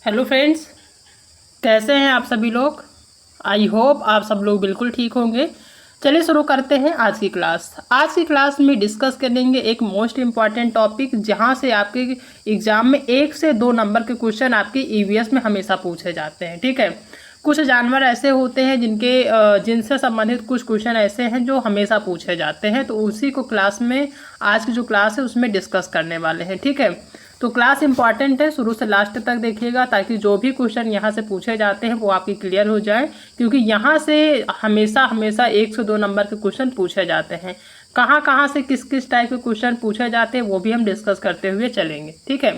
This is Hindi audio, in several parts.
हेलो फ्रेंड्स, कैसे हैं आप सभी लोग। आई होप आप सब लोग बिल्कुल ठीक होंगे। चलिए शुरू करते हैं आज की क्लास। आज की क्लास में डिस्कस करेंगे एक मोस्ट इम्पॉर्टेंट टॉपिक, जहां से आपके एग्जाम में 1 से 2 नंबर के क्वेश्चन आपके ईवीएस में हमेशा पूछे जाते हैं। ठीक है, कुछ जानवर ऐसे होते हैं जिनसे संबंधित कुछ क्वेश्चन ऐसे हैं जो हमेशा पूछे जाते हैं, तो उसी को क्लास में आज की जो क्लास है उसमें डिस्कस करने वाले हैं। ठीक है, तो क्लास इंपॉर्टेंट है, शुरू से लास्ट तक देखिएगा ताकि जो भी क्वेश्चन यहाँ से पूछे जाते हैं वो आपकी क्लियर हो जाए, क्योंकि यहाँ से हमेशा हमेशा 1 से 2 नंबर के क्वेश्चन पूछे जाते हैं। कहाँ कहाँ से किस किस टाइप के क्वेश्चन पूछे जाते हैं वो भी हम डिस्कस करते हुए चलेंगे। ठीक है,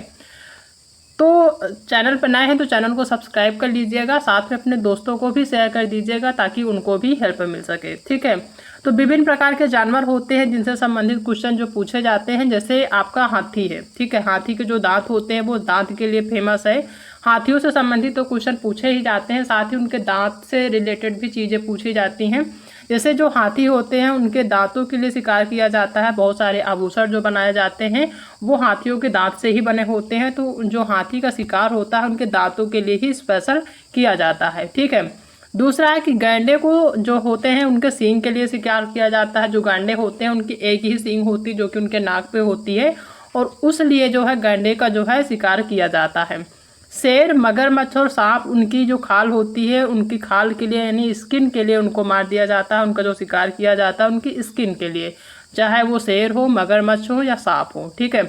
तो चैनल पर नए हैं तो चैनल को सब्सक्राइब कर लीजिएगा, साथ में अपने दोस्तों को भी शेयर कर दीजिएगा ताकि उनको भी हेल्प मिल सके। ठीक है, तो विभिन्न प्रकार के जानवर होते हैं जिनसे संबंधित क्वेश्चन जो पूछे जाते हैं, जैसे आपका हाथी है। ठीक है, हाथी के जो दांत होते हैं वो दांत के लिए फेमस है। हाथियों से संबंधित तो क्वेश्चन पूछे ही जाते हैं, साथ ही उनके दांत से रिलेटेड भी चीज़ें पूछी जाती हैं। जैसे जो हाथी होते हैं उनके दांतों के लिए शिकार किया जाता है, बहुत सारे आभूषण जो बनाए जाते हैं वो हाथियों के दांत से ही बने होते हैं। तो जो हाथी का शिकार होता है उनके दांतों के लिए ही स्पेशल किया जाता है। ठीक है, दूसरा है कि गैंडे को जो होते हैं उनके सींग के लिए शिकार किया जाता है। जो गैंडे होते हैं उनकी एक ही सींग होती है जो कि उनके नाक पे होती है, और उस लिए जो है गैंडे का जो है शिकार किया जाता है। शेर, मगरमच्छ और सांप, उनकी जो खाल होती है उनकी खाल के लिए यानी स्किन के लिए उनको मार दिया जाता है। उनका जो शिकार किया जाता है उनकी स्किन के लिए, चाहे वो शेर हो, मगरमच्छ हो या सांप हो। ठीक है,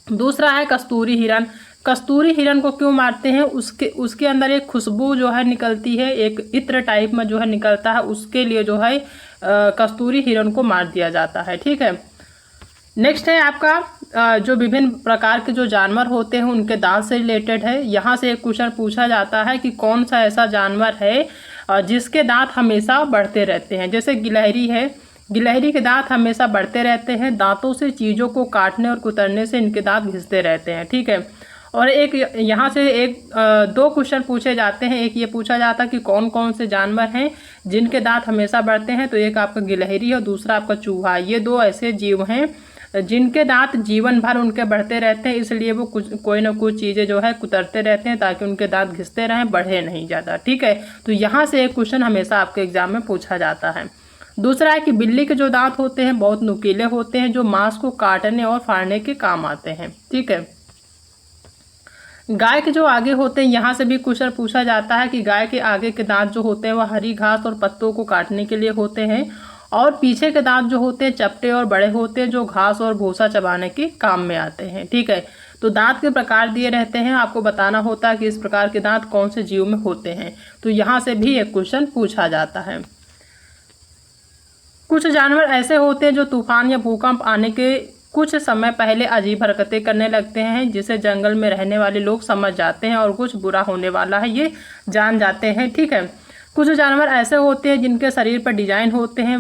दूसरा है कस्तूरी हिरन। कस्तूरी हिरन को क्यों मारते हैं, उसके अंदर एक खुशबू जो है निकलती है, एक इत्र टाइप में जो है निकलता है, उसके लिए जो है कस्तूरी हिरन को मार दिया जाता है। ठीक है, नेक्स्ट है आपका जो विभिन्न प्रकार के जो जानवर होते हैं उनके दांत से रिलेटेड है। यहाँ से एक क्वेश्चन पूछा जाता है कि कौन सा ऐसा जानवर है जिसके दांत हमेशा बढ़ते रहते हैं। जैसे गिलहरी है, गिलहरी के दांत हमेशा बढ़ते रहते हैं, दांतों से चीज़ों को काटने और कुतरने से इनके दांत घिसते रहते हैं। ठीक है, और एक यहाँ से दो क्वेश्चन पूछे जाते हैं। एक ये पूछा जाता है कि कौन कौन से जानवर हैं जिनके दांत हमेशा बढ़ते हैं, तो एक आपका गिलहरी और दूसरा आपका चूहा। ये दो ऐसे जीव हैं जिनके दांत जीवन भर उनके बढ़ते रहते हैं, इसलिए वो कोई ना कोई चीज़ें जो है कुतरते रहते हैं ताकि उनके दांत घिसते रहें, बढ़े नहीं ज़्यादा। ठीक है, तो यहाँ से एक क्वेश्चन हमेशा आपके एग्जाम में पूछा जाता है। दूसरा है कि बिल्ली के जो दांत होते हैं बहुत नुकीले होते हैं, जो मांस को काटने और फाड़ने के काम आते हैं। ठीक है, गाय के जो आगे होते हैं, यहाँ से भी क्वेश्चन पूछा जाता है कि गाय के आगे के दांत जो होते हैं वह हरी घास और पत्तों को काटने के लिए होते हैं, और पीछे के दांत जो होते हैं चपटे और बड़े होते हैं, जो घास और भूसा चबाने के काम में आते हैं। ठीक है, तो दांत के प्रकार दिए रहते हैं, आपको बताना होता है कि इस प्रकार के दांत कौन से जीव में होते हैं, तो यहाँ से भी एक क्वेश्चन पूछा जाता है। कुछ जानवर ऐसे होते हैं जो तूफान या भूकंप आने के कुछ समय पहले अजीब हरकतें करने लगते हैं, जिसे जंगल में रहने वाले लोग समझ जाते हैं और कुछ बुरा होने वाला है ये जान जाते हैं। ठीक है, कुछ जानवर ऐसे होते हैं जिनके शरीर पर डिजाइन होते हैं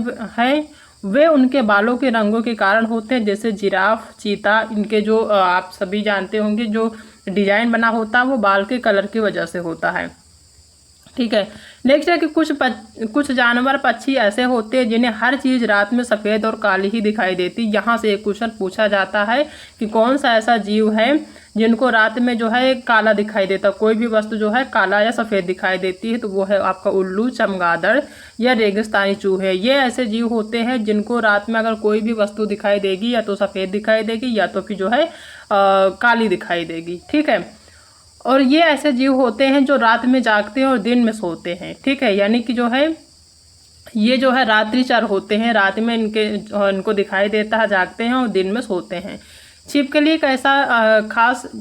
वे उनके बालों के रंगों के कारण होते हैं, जैसे जिराफ, चीता। इनके जो आप सभी जानते होंगे जो डिजाइन बना होता है वो बाल के कलर की वजह से होता है। ठीक है, नेक्स्ट है कि कुछ जानवर पक्षी ऐसे होते हैं जिन्हें हर चीज़ रात में सफ़ेद और काली ही दिखाई देती। यहाँ से एक क्वेश्चन पूछा जाता है कि कौन सा ऐसा जीव है जिनको रात में जो है काला दिखाई देता, कोई भी वस्तु जो है काला या सफ़ेद दिखाई देती है, तो वो है आपका उल्लू, चमगादड़ या रेगिस्तानी चूहे। ये ऐसे जीव होते हैं जिनको रात में अगर कोई भी वस्तु दिखाई देगी या तो सफ़ेद दिखाई देगी या तो फिर जो है काली दिखाई देगी। ठीक है, और ये ऐसे जीव होते हैं जो रात में जागते हैं और दिन में सोते हैं। ठीक है, यानी कि जो है ये जो है रात्रिचर होते हैं, रात में इनको दिखाई देता है, जागते हैं और दिन में सोते हैं। छिपकली एक ऐसा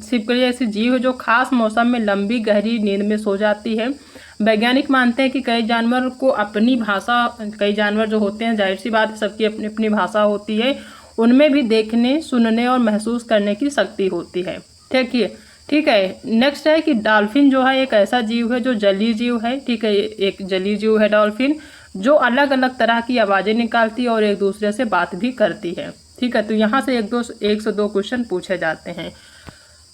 छिपकली ऐसी जीव है जो खास मौसम में लंबी गहरी नींद में सो जाती है। वैज्ञानिक मानते हैं कि कई जानवर को अपनी भाषा, कई जानवर जो होते हैं, जाहिर सी बात है सबकी अपनी अपनी भाषा होती है, उनमें भी देखने, सुनने और महसूस करने की शक्ति होती है। ठीक है, नेक्स्ट है कि डॉल्फिन जो है एक ऐसा जीव है जो जलीय जीव है। ठीक है, एक जलीय जीव है डॉल्फिन, जो अलग अलग तरह की आवाज़ें निकालती है और एक दूसरे से बात भी करती है। ठीक है, तो यहाँ से 1 से 2 क्वेश्चन पूछे जाते हैं।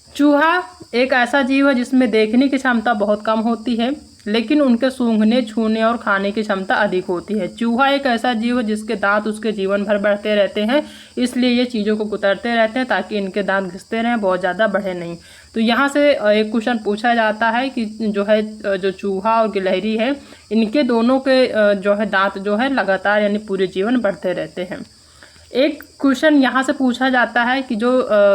चूहा एक ऐसा जीव है जिसमें देखने की क्षमता बहुत कम होती है। लेकिन उनके सूंघने, छूने और खाने की क्षमता अधिक होती है। चूहा एक ऐसा जीव है जिसके दांत उसके जीवन भर बढ़ते रहते हैं, इसलिए ये चीज़ों को कुतरते रहते हैं ताकि इनके दांत घिसते रहें, बहुत ज़्यादा बढ़े नहीं। तो यहाँ से एक क्वेश्चन पूछा जाता है कि जो चूहा और गिलहरी है, इनके दोनों के जो है दांत जो है लगातार यानी पूरे जीवन बढ़ते रहते हैं। एक क्वेश्चन यहाँ से पूछा जाता है कि जो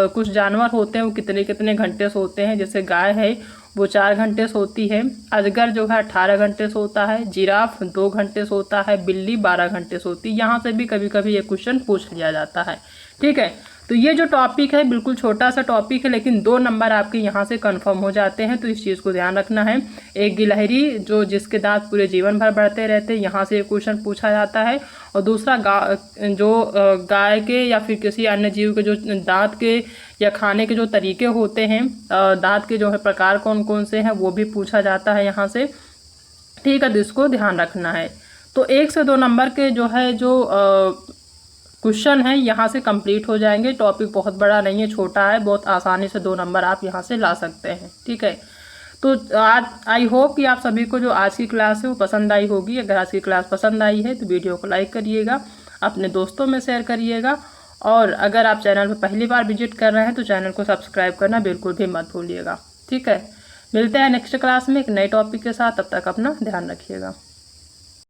कुछ जानवर होते हैं वो कितने कितने घंटे सोते हैं। जैसे गाय है वो 4 घंटे सोती है, अजगर जो है 18 घंटे सोता है, जिराफ 2 घंटे सोता है, बिल्ली 12 घंटे सोती है। यहाँ से भी कभी कभी ये क्वेश्चन पूछ लिया जाता है। ठीक है, तो ये जो टॉपिक है बिल्कुल छोटा सा टॉपिक है, लेकिन 2 नंबर आपके यहाँ से कंफर्म हो जाते हैं, तो इस चीज़ को ध्यान रखना है। एक गिलहरी जो जिसके दांत पूरे जीवन भर बढ़ते रहते हैं, यहाँ से क्वेश्चन पूछा जाता है। और दूसरा गाय के या फिर किसी अन्य जीव के जो दांत के या खाने के जो तरीके होते हैं, दांत के जो है प्रकार कौन कौन से हैं, वो भी पूछा जाता है यहाँ से। ठीक है, तो इसको ध्यान रखना है। तो 1 से 2 नंबर के जो है क्वेश्चन है यहाँ से कंप्लीट हो जाएंगे। टॉपिक बहुत बड़ा नहीं है, छोटा है, बहुत आसानी से 2 नंबर आप यहाँ से ला सकते हैं। ठीक है, तो आज आई होप कि आप सभी को जो आज की क्लास है वो पसंद आई होगी। अगर आज की क्लास पसंद आई है तो वीडियो को लाइक करिएगा, अपने दोस्तों में शेयर करिएगा, और अगर आप चैनल पर पहली बार विजिट कर रहे हैं तो चैनल को सब्सक्राइब करना बिल्कुल भी मत भूलिएगा। ठीक है, मिलते हैं नेक्स्ट क्लास में एक नए टॉपिक के साथ, तब तक अपना ध्यान रखिएगा।